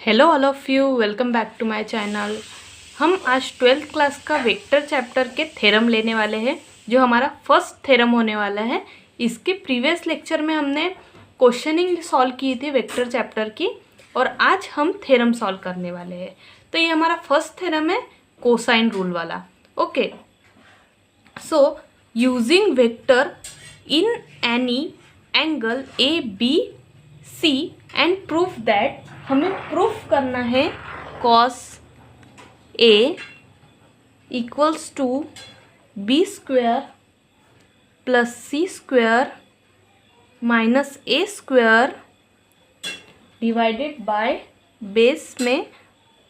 Hello all of you, welcome back to my channel. हम आज 12th class का vector chapter के theorem लेने वाले हैं, जो हमारा फर्स्ट थ्योरम होने वाला है। इसके प्रीवियस लेक्चर में हमने क्वेश्चनिंग सॉल्व की थी वेक्टर चैप्टर की, और आज हम थ्योरम सॉल्व करने वाले हैं। तो ये हमारा फर्स्ट थ्योरम है कोसाइन रूल वाला। Okay, so using vector in any angle A B C and proof that, हमें प्रूफ करना है cos A equals to B square plus C square minus A square divided by base में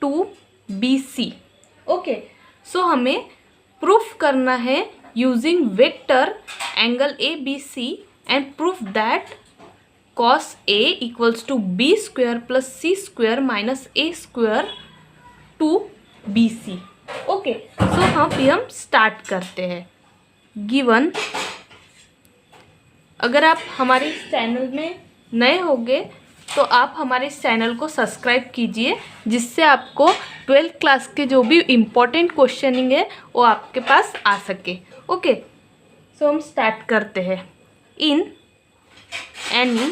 2BC। Okay, so हमें proof करना है using vector angle ABC and proof that cos A equals to B square plus C square minus A square 2BC। Okay, सो हम start करते हैं। Given, अगर आप हमारे इस चैनल में नए होंगे तो आप हमारे इस चैनल को सब्सक्राइब कीजिए, जिससे आपको 12th क्लास के जो भी इम्पोर्टेंट क्वेश्चनिंग है वो आपके पास आ सके। ओके, सो हम स्टार्ट करते हैं। इन एनी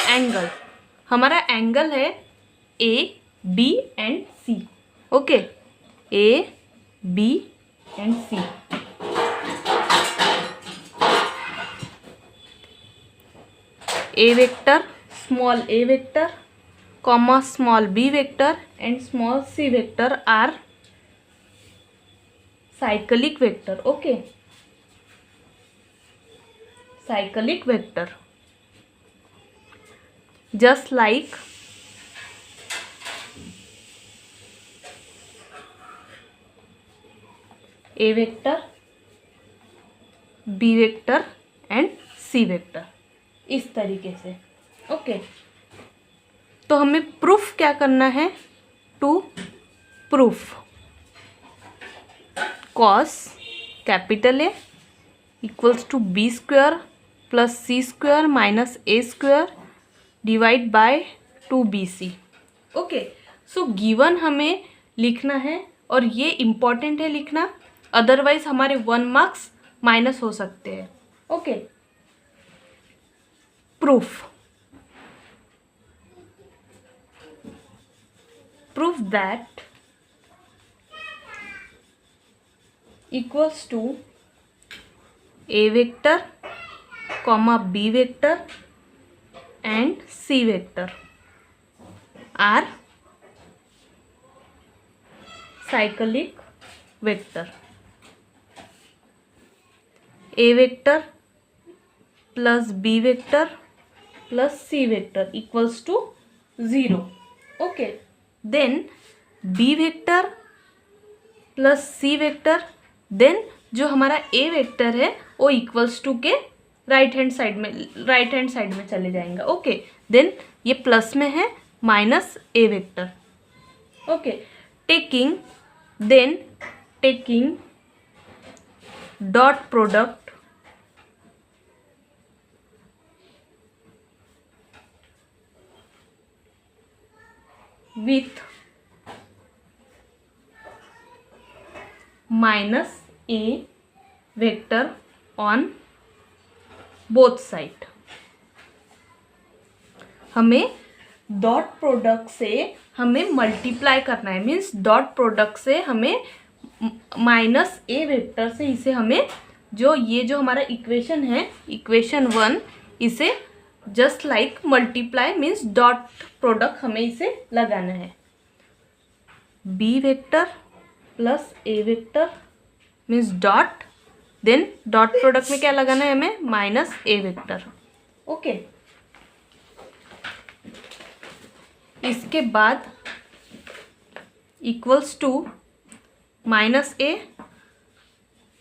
एंगल, हमारा एंगल है A B and C. Okay, A B and C. A vector, small A vector, comma small B vector and small C vector are cyclic vector. Okay, cyclic vector, just like A vector, B vector and C vector, इस तरीके से। Okay, तो हमें proof क्या करना है? To proof cos capital A equals to B square plus C square minus A square divide by 2BC। Okay, so given हमें लिखना है, और ये इम्पॉर्टेंट है लिखना, अदरवाइज हमारे 1 मार्क्स माइनस हो सकते हैं। Okay, proof that equals to A vector, comma B vector and C vector are cyclic vector. A vector plus B vector plus C vector equals to 0. Okay, then B vector plus C vector, then जो हमारा A vector है वो equals to के right hand side में चले जाएंगे। Okay, then ये plus में है minus A vector. Okay, taking dot product with minus A vector on both side. हमें डॉट प्रोडक्ट से हमें मल्टीप्लाई करना है, मीन्स डॉट प्रोडक्ट से हमें माइनस ए वेक्टर से इसे हमें जो हमारा इक्वेशन है, इक्वेशन 1, इसे just like multiply means dot product हमें इसे लगाना है। B vector plus A vector means dot, then dot product में क्या लगाना है हमें? Minus A vector. ओके, इसके बाद equals to minus A,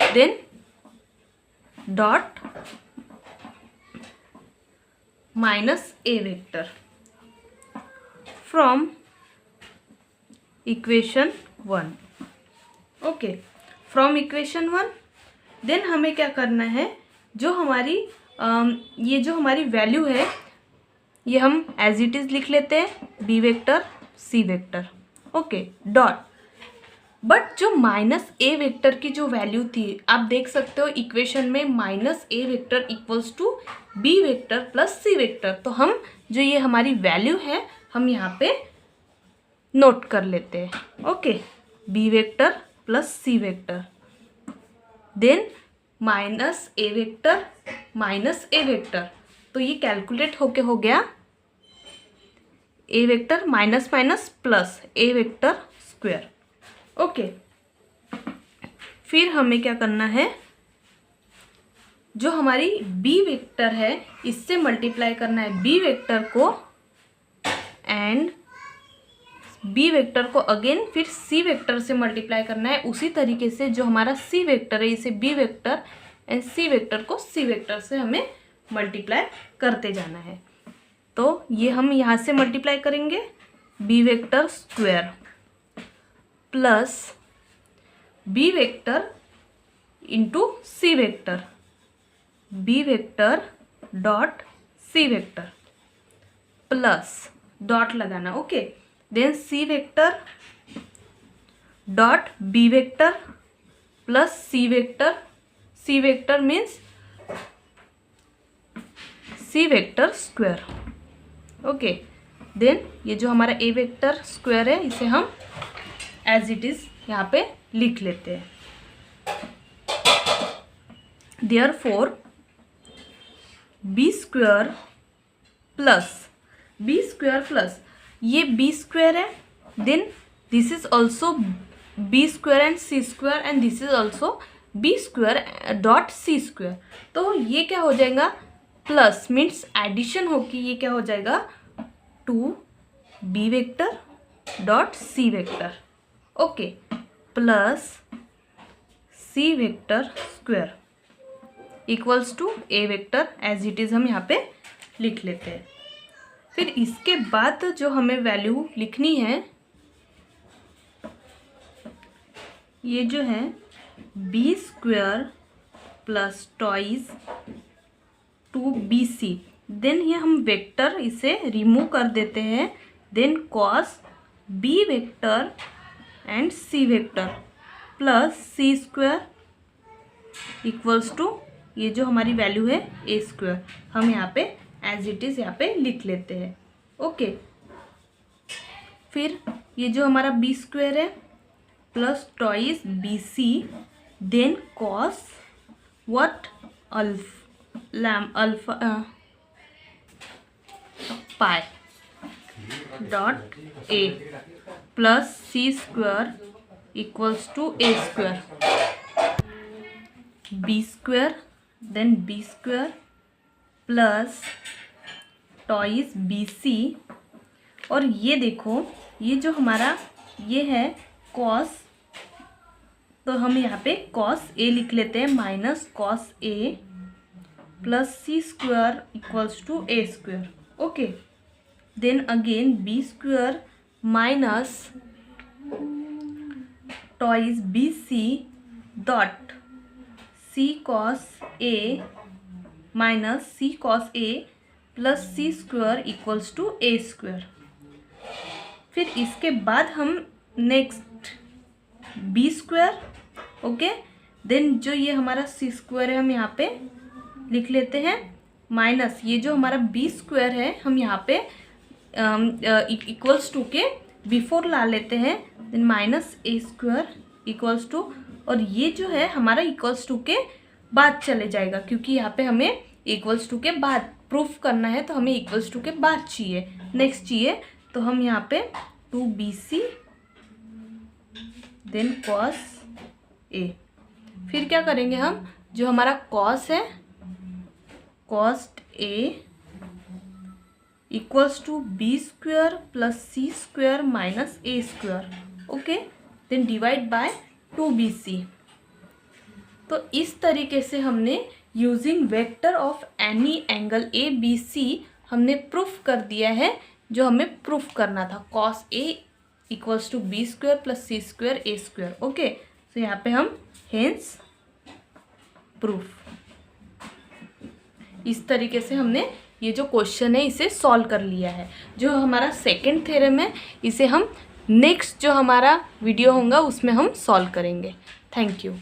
then dot minus A vector from equation 1। Okay, from equation 1, then हमें क्या करना है, जो हमारी ये जो हमारी वैल्यू है, ये हम एज इट इज़ लिख लेते हैं, B vector C vector, okay dot. But जो माइनस ए वेक्टर की जो वैल्यू थी, आप देख सकते हो इक्वेशन में minus A vector equals to B vector plus C vector. तो हम जो ये हमारी वैल्यू है हम यहाँ पे नोट कर लेते हैं, okay B vector plus C vector, then minus A vector, तो ये कैलकुलेट होके हो गया ए vector minus minus plus A vector square, okay. फिर हमें क्या करना है, जो हमारी बी वेक्टर है इससे मल्टीप्लाई करना है बी वेक्टर को, एंड बी वेक्टर को अगेन फिर सी वेक्टर से मल्टीप्लाई करना है। उसी तरीके से जो हमारा सी वेक्टर है इसे B vector and C vector को सी वेक्टर से हमें मल्टीप्लाई करते जाना है। तो ये हम यहाँ से मल्टीप्लाई करेंगे, B vector square plus B vector into C vector, B vector dot C vector plus dot लगाना, okay, then C vector dot B vector plus C vector means C vector square, okay. Then ये जो हमारा ए vector square है इसे हम as it is यहाँ पे लिख लेते हैं। देयरफॉर बी स्क्वायर प्लस ये बी स्क्वायर है, then this is also B square and C square, and this is also B square dot C square. तो ये क्या हो जाएगा, प्लस मीन्स एडिशन होगी, ये क्या हो जाएगा 2b vector dot C vector, okay, plus C vector square equals to A vector, as it is हम यहाँ पे लिख लेते हैं। फिर इसके बाद जो हमें वैल्यू लिखनी है, ये जो है B square plus twice 2bc, then ये हम वेक्टर इसे रिमूव कर देते हैं, then cos B vector and C vector plus C square equals to ये जो हमारी वैल्यू है ए स्क्वायर, हम यहाँ पे एज इट इज़ यहाँ पे लिख लेते हैं, ओके। फिर ये जो हमारा बी स्क्वायर है plus twice B C, then cos what alpha pi dot A plus C square equals to A square, B square then B square plus twice B C, और ये देखो ये जो हमारा ये है कॉस, तो हम यहाँ पे कॉस ए लिख लेते हैं, minus cos A plus C square equals to A square, okay. Then again B square minus twice B C dot C cos A minus C cos A plus C square equals to A square. फिर इसके बाद हम next B square, okay, then जो ये हमारा सी square है हम यहाँ पे लिख लेते हैं, माइनस ये जो हमारा बी स्क्वायर है हम यहाँ पे इक्वल्स टू के बिफोर ला लेते हैं, then minus A square equals to, और ये जो है हमारा इक्वल्स टू के बाद चले जाएगा, क्योंकि यहाँ पे हमें इक्वल्स टू के बाद प्रूफ करना है, तो हमें इक्वल्स टू के बाद चाहिए, नेक्स्ट चाहिए, तो हम यहाँ पे 2bc देन कॉस ए। फिर क्या करेंगे हम, जो हमारा कॉस है cos A equals to B square plus C square minus A square, okay, then divide by 2bc। तो इस तरीके से हमने using vector of any angle A B C हमने प्रूफ कर दिया है जो हमें प्रूफ करना था, cos A equals to B square plus C square A square, okay. तो यहाँ पे हम हेंस प्रूफ, इस तरीके से हमने ये जो क्वेश्चन है इसे सॉल्व कर लिया है। जो हमारा सेकंड थ्योरम है इसे हम नेक्स्ट जो हमारा वीडियो होगा उसमें हम सॉल्व करेंगे। Thank you.